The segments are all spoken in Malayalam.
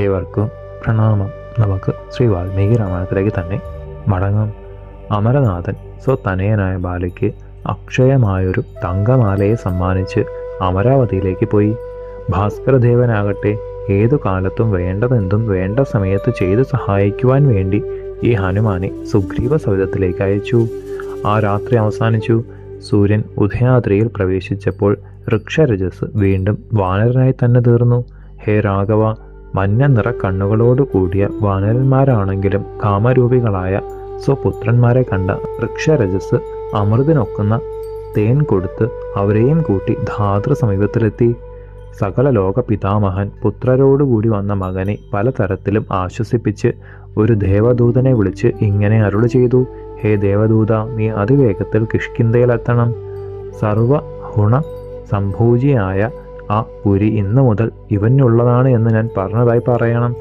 ഏവർക്കും പ്രണാമം. നമുക്ക് ശ്രീ വാൽമീകി രാമായണത്തിലേക്ക് തന്നെ മടങ്ങാം. അമരനാഥൻ സ്വതനയനായ ബാലയ്ക്ക് അക്ഷയമായൊരു തങ്കമാലയെ സമ്മാനിച്ച് അമരാവതിയിലേക്ക് പോയി. ഭാസ്കരദേവനാകട്ടെ ഏതു കാലത്തും വേണ്ടതെന്തും വേണ്ട സമയത്ത് ചെയ്തു സഹായിക്കുവാൻ വേണ്ടി ഈ ഹനുമാനെ സുഗ്രീവ സവിധത്തിലേക്ക് അയച്ചു. ആ രാത്രി അവസാനിച്ചു. സൂര്യൻ ഉദയാദ്രിയിൽ പ്രവേശിച്ചപ്പോൾ വൃക്ഷരജസ് വീണ്ടും വാനരനായി തന്നെ തീർന്നു. ഹേ രാഘവ, മഞ്ഞ നിറ കണ്ണുകളോട് കൂടിയ വാനരന്മാരാണെങ്കിലും കാമരൂപികളായ സ്വപുത്രന്മാരെ കണ്ട വൃക്ഷരജസ് അമൃതിനൊക്കുന്ന തേൻ കൊടുത്ത് അവരെയും കൂട്ടി ധാതൃ സമീപത്തിലെത്തി. സകല ലോക പിതാമഹൻ പുത്രരോടുകൂടി വന്ന മകനെ പലതരത്തിലും ആശ്വസിപ്പിച്ച് ഒരു ദേവദൂതനെ വിളിച്ച് ഇങ്ങനെ അരുളി ചെയ്തു: ഹേ ദേവദൂത, നീ അതിവേഗത്തിൽ കിഷ്കിന്ധയിലെത്തണം. സർവഗുണ സംഭൂജിയായ ആ പുരി ഇന്നു മുതൽ ഇവനുള്ളതാണ് എന്ന് ഞാൻ പറഞ്ഞതായി പറയണം.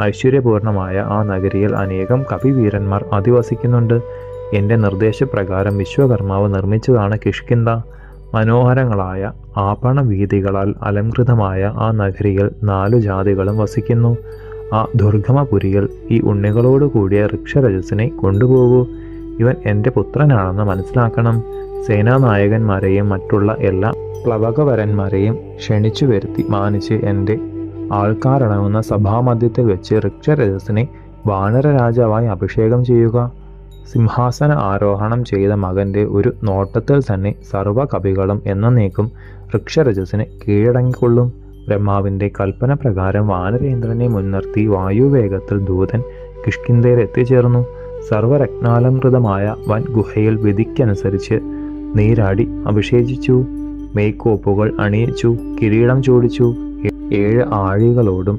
ഐശ്വര്യപൂർണമായ ആ നഗരിയിൽ അനേകം കവിവീരന്മാർ അധിവസിക്കുന്നുണ്ട്. എൻ്റെ നിർദ്ദേശപ്രകാരം വിശ്വകർമാവ് നിർമ്മിച്ചതാണ് കിഷ്കിന്ധ. മനോഹരങ്ങളായ ആപണവീഥികളാൽ അലങ്കൃതമായ ആ നഗരിയിൽ 4 ജാതികളും വസിക്കുന്നു. ആ ദുർഗമപുരിയിൽ ഈ ഉണ്ണികളോട് കൂടിയ വൃക്ഷരജസിനെ കൊണ്ടുപോകൂ. ഇവൻ എൻ്റെ പുത്രനാണെന്ന് മനസ്സിലാക്കണം. സേനാനായകന്മാരെയും മറ്റുള്ള എല്ലാ പ്ലവകവരന്മാരെയും ക്ഷണിച്ചു വരുത്തി മാനിച്ച് എൻ്റെ ആൾക്കാരടങ്ങുന്ന സഭാമധ്യത്തിൽ വെച്ച് വൃക്ഷരജസിനെ വാനരരാജാവായി അഭിഷേകം ചെയ്യുക. സിംഹാസന ആരോഹണം ചെയ്ത മകൻ്റെ ഒരു നോട്ടത്തിൽ തന്നെ സർവ്വ കവികളും എന്നേക്കും വൃക്ഷരജസിനെ കീഴടങ്ങിക്കൊള്ളും. ബ്രഹ്മാവിൻ്റെ കൽപ്പന പ്രകാരം വാനരേന്ദ്രനെ മുൻനിർത്തി വായുവേഗത്തിൽ ദൂതൻ കിഷ്കിന്ധയിൽ എത്തിച്ചേർന്നു. സർവരത്നാലംകൃതമായ വൻ ഗുഹയിൽ വിധിക്കനുസരിച്ച് നീരാടി അഭിഷേചിച്ചു. മേക്കോപ്പുകൾ അണിയിച്ചു, കിരീടം ചൂടിച്ചു. 7 ആഴികളോടും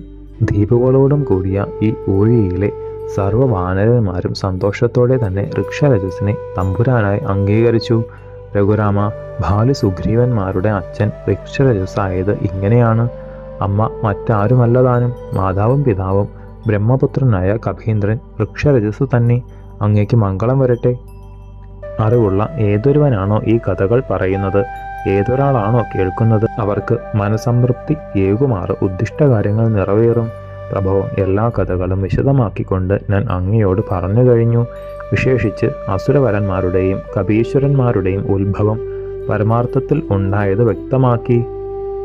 ദ്വീപുകളോടും കൂടിയ ഈ ഊഴിയിലെ സർവ്വവാനരന്മാരും സന്തോഷത്തോടെ തന്നെ വൃക്ഷരജസിനെ തമ്പുരാനായി അംഗീകരിച്ചു. രഘുരാമ, ഭാലു സുഗ്രീവന്മാരുടെ അച്ഛൻ വൃക്ഷരജസായത് ഇങ്ങനെയാണ്. അമ്മ മറ്റാരുമല്ലതാനും മാതാവും പിതാവും ബ്രഹ്മപുത്രനായ കപീന്ദ്രൻ വൃക്ഷരജസ് തന്നെ. അങ്ങേക്ക് മംഗളം വരട്ടെ. അറിവുള്ള ഏതൊരുവനാണോ ഈ കഥകൾ പറയുന്നത്, ഏതൊരാളാണോ കേൾക്കുന്നത്, അവർക്ക് മനസംതൃപ്തി ഏകുമാറ് ഉദ്ദിഷ്ടകാര്യങ്ങൾ നിറവേറും. പ്രഭോ, എല്ലാ കഥകളും വിശദമാക്കിക്കൊണ്ട് ഞാൻ അങ്ങയോട് പറഞ്ഞു കഴിഞ്ഞു. വിശേഷിച്ച് അസുരവരന്മാരുടെയും കപീശ്വരന്മാരുടെയും ഉത്ഭവം പരമാർത്ഥത്തിൽ ഉണ്ടായത് വ്യക്തമാക്കി.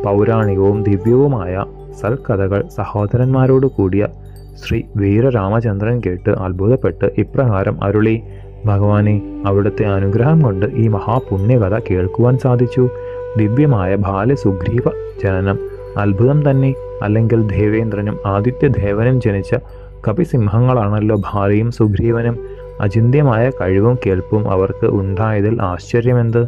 പൗരാണികവും ദിവ്യവുമായ സൽക്കഥകൾ സഹോദരന്മാരോട് കൂടിയ ശ്രീ വീരരാമചന്ദ്രൻ കേട്ട് അത്ഭുതപ്പെട്ട് ഇപ്രകാരം അരുളി: ഭഗവാനെ, അവിടുത്തെ അനുഗ്രഹം കൊണ്ട് ഈ മഹാപുണ്യകഥ കേൾക്കുവാൻ സാധിച്ചു. ദിവ്യമായ ബാല്യ സുഗ്രീവ ജനനം അത്ഭുതം തന്നെ. അല്ലെങ്കിൽ ദേവേന്ദ്രനും ആദിത്യദേവനും ജനിച്ച കപിസിംഹങ്ങളാണല്ലോ ഭാര്യയും സുഗ്രീവനും. അചിന്ത്യമായ കഴിവും കേൾപ്പും അവർക്ക് ഉണ്ടായതിൽ ആശ്ചര്യമെന്ത്?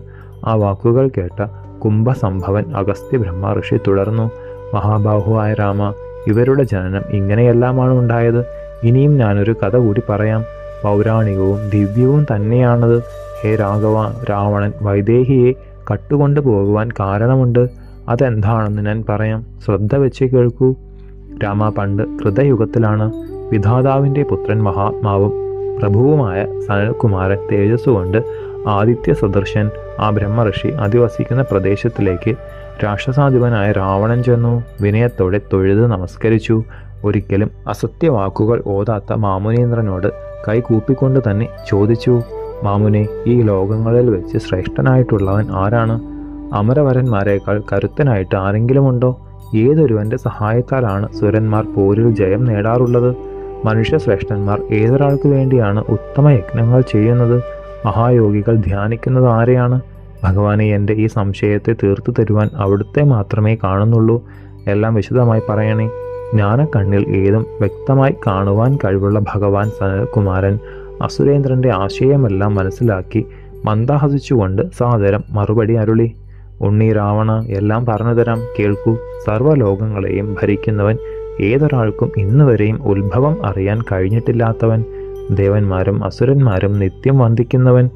ആ വാക്കുകൾ കേട്ട കുംഭസംഭവൻ അഗസ്ത്യ ബ്രഹ്മ ഋഷി തുടർന്നു: മഹാബാഹുവായ രാമ, ഇവരുടെ ജനനം ഇങ്ങനെയെല്ലാമാണ് ഉണ്ടായത്. ഇനിയും ഞാനൊരു കഥ കൂടി പറയാം. പൗരാണികവും ദിവ്യവും തന്നെയാണത്. ഹേ രാഘവ, രാവണൻ വൈദേഹിയെ കട്ടുകൊണ്ടു പോകുവാൻ കാരണമുണ്ട്. അതെന്താണെന്ന് ഞാൻ പറയാം, ശ്രദ്ധ വെച്ച് കേൾക്കൂ. രാമ, പണ്ട് കൃതയുഗത്തിലാണ് വിധാതാവിൻ്റെ പുത്രൻ മഹാത്മാവും പ്രഭുവുമായ സനൽകുമാരൻ തേജസ്സുകൊണ്ട് ആദിത്യ സദൃശൻ ആ ബ്രഹ്മഋഷി അധിവസിക്കുന്ന പ്രദേശത്തിലേക്ക് രാക്ഷസാധിപനായ രാവണൻ ചെന്നു. വിനയത്തോടെ തൊഴുത് നമസ്കരിച്ചു. ഒരിക്കലും അസത്യവാക്കുകൾ ഓതാത്ത മാമുനീന്ദ്രനോട് കൈകൂപ്പിക്കൊണ്ട് തന്നെ ചോദിച്ചു: മാമുനെ, ഈ ലോകങ്ങളിൽ വെച്ച് ശ്രേഷ്ഠനായിട്ടുള്ളവൻ ആരാണ്? അമരവരന്മാരെക്കാൾ കരുത്തനായിട്ട് ആരെങ്കിലുമുണ്ടോ? ഏതൊരുവന്റെ സഹായത്താലാണ് സുരന്മാർ പോരിൽ ജയം നേടാറുള്ളത്? മനുഷ്യശ്രേഷ്ഠന്മാർ ഏതൊരാൾക്ക് വേണ്ടിയാണ് ഉത്തമ യജ്ഞങ്ങൾ ചെയ്യുന്നത്? മഹായോഗികൾ ധ്യാനിക്കുന്നത് ആരെയാണ്? ഭഗവാനെ, എൻ്റെ ഈ സംശയത്തെ തീർത്തു തരുവാൻ അവിടുത്തെ മാത്രമേ കാണുന്നുള്ളൂ. എല്ലാം വിശദമായി പറയണേ. ജ്ഞാനക്കണ്ണിൽ ഏതും വ്യക്തമായി കാണുവാൻ കഴിവുള്ള ഭഗവാൻ സനൽകുമാരൻ അസുരേന്ദ്രൻ്റെ ആശയമെല്ലാം മനസ്സിലാക്കി മന്ദഹസിച്ചുകൊണ്ട് സാദരം മറുപടി അരുളി: ഉണ്ണി രാവണ, എല്ലാം പറഞ്ഞുതരാം, കേൾക്കൂ. സർവ്വലോകങ്ങളെയും ഭരിക്കുന്നവൻ, ഏതൊരാൾക്കും ഇന്നുവരെയും ഉത്ഭവം അറിയാൻ കഴിഞ്ഞിട്ടില്ലാത്തവൻ, ദേവന്മാരും അസുരന്മാരും നിത്യം വന്ദിക്കുന്നവൻ,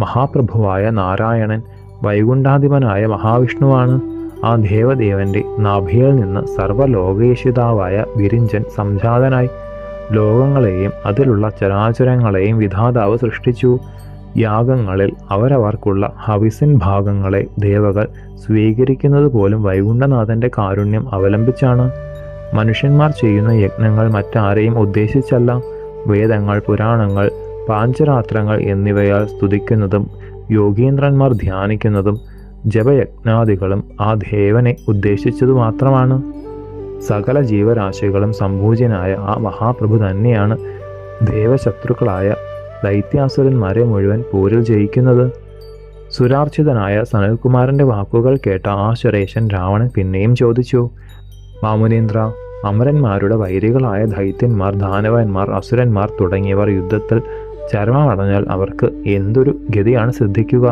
മഹാപ്രഭുവായ നാരായണൻ, വൈകുണ്ഠാധിപനായ മഹാവിഷ്ണുവാണ്. ആ ദേവദേവന്റെ നാഭിയിൽ നിന്ന് സർവ്വലോകേശിതാവായ വിരിഞ്ചൻ സംജാതനായി ലോകങ്ങളെയും അതിലുള്ള ചരാചരങ്ങളെയും വിധാതാവ് സൃഷ്ടിച്ചു. യാഗങ്ങളിൽ അവരവർക്കുള്ള ഹവിസിൻ ഭാഗങ്ങളെ ദേവകൾ സ്വീകരിക്കുന്നത് പോലും വൈകുണ്ഠനാഥന്റെ കാരുണ്യം അവലംബിച്ചാണ്. മനുഷ്യന്മാർ ചെയ്യുന്ന യജ്ഞങ്ങൾ മറ്റാരെയും ഉദ്ദേശിച്ചല്ല, വേദങ്ങൾ, പുരാണങ്ങൾ, പാഞ്ചരാത്രങ്ങൾ എന്നിവയാൽ സ്തുതിക്കുന്നതും യോഗീന്ദ്രന്മാർ ധ്യാനിക്കുന്നതും ജപയജ്ഞാദികളും ആ ദേവനെ ഉദ്ദേശിച്ചതു മാത്രമാണ്. സകല ജീവരാശികളും സംപൂജ്യനായ ആ മഹാപ്രഭു തന്നെയാണ് ദേവശത്രുക്കളായ ദൈത്യാസുരന്മാരെ മുഴുവൻ പോരിൽ ജയിക്കുന്നത്. സുരാർച്ചിതനായ സനൽകുമാരന്റെ വാക്കുകൾ കേട്ട ആ സുരേശൻ രാവണൻ പിന്നെയും ചോദിച്ചു, മാമുനീന്ദ്ര, അമരന്മാരുടെ വൈരികളായ ദൈത്യന്മാർ, ദാനവന്മാർ, അസുരന്മാർ തുടങ്ങിയവർ യുദ്ധത്തിൽ ചരമമടഞ്ഞാൽ അവർക്ക് എന്തൊരു ഗതിയാണ് സിദ്ധിക്കുക?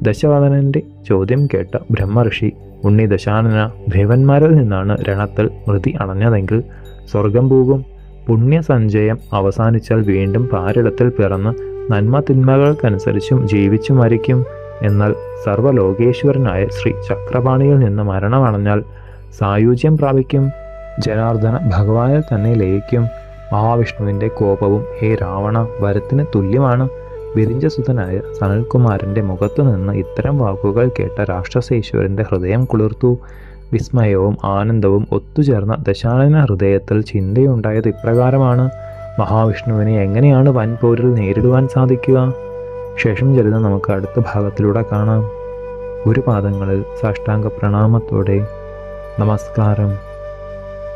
ദശവദനന്റെ ചോദ്യം കേട്ട ബ്രഹ്മഋഷി, ഉണ്ണി ദശാനന, ദേവന്മാരിൽ നിന്നാണ് രണത്തിൽ മൃതി അണഞ്ഞതെങ്കിൽ സ്വർഗം പോകും. പുണ്യസഞ്ചയം അവസാനിച്ചാൽ വീണ്ടും പാരിടത്തിൽ പിറന്ന് നന്മ തിന്മകൾക്കനുസരിച്ചും ജീവിച്ചു മരിക്കും. എന്നാൽ സർവ്വലോകേശ്വരനായ ശ്രീ ചക്രപാണിയിൽ നിന്ന് മരണമടഞ്ഞാൽ സായുജ്യം പ്രാപിക്കും. ജനാർദ്ദന ഭഗവാനിൽ തന്നെ ലയിക്കും. മഹാവിഷ്ണുവിൻ്റെ കോപവും ഹേ രാവണ വരത്തിന് തുല്യമാണ്. വിരിഞ്ചസുതനായ സനൽകുമാരൻ്റെ മുഖത്തു നിന്ന് ഇത്തരം വാക്കുകൾ കേട്ട രാക്ഷസേശ്വരൻ്റെ ഹൃദയം കുളിർത്തു. വിസ്മയവും ആനന്ദവും ഒത്തുചേർന്ന ദശാനന ഹൃദയത്തിൽ ചിന്തയുണ്ടായത് ഇപ്രകാരമാണ്: മഹാവിഷ്ണുവിനെ എങ്ങനെയാണ് വൻപോരിൽ നേരിടുവാൻ സാധിക്കുക? ശേഷം ചരിതം നമുക്ക് അടുത്ത ഭാഗത്തിലൂടെ കാണാം. ഗുരുപാദങ്ങളിൽ സാഷ്ടാംഗ പ്രണാമത്തോടെ നമസ്കാരം.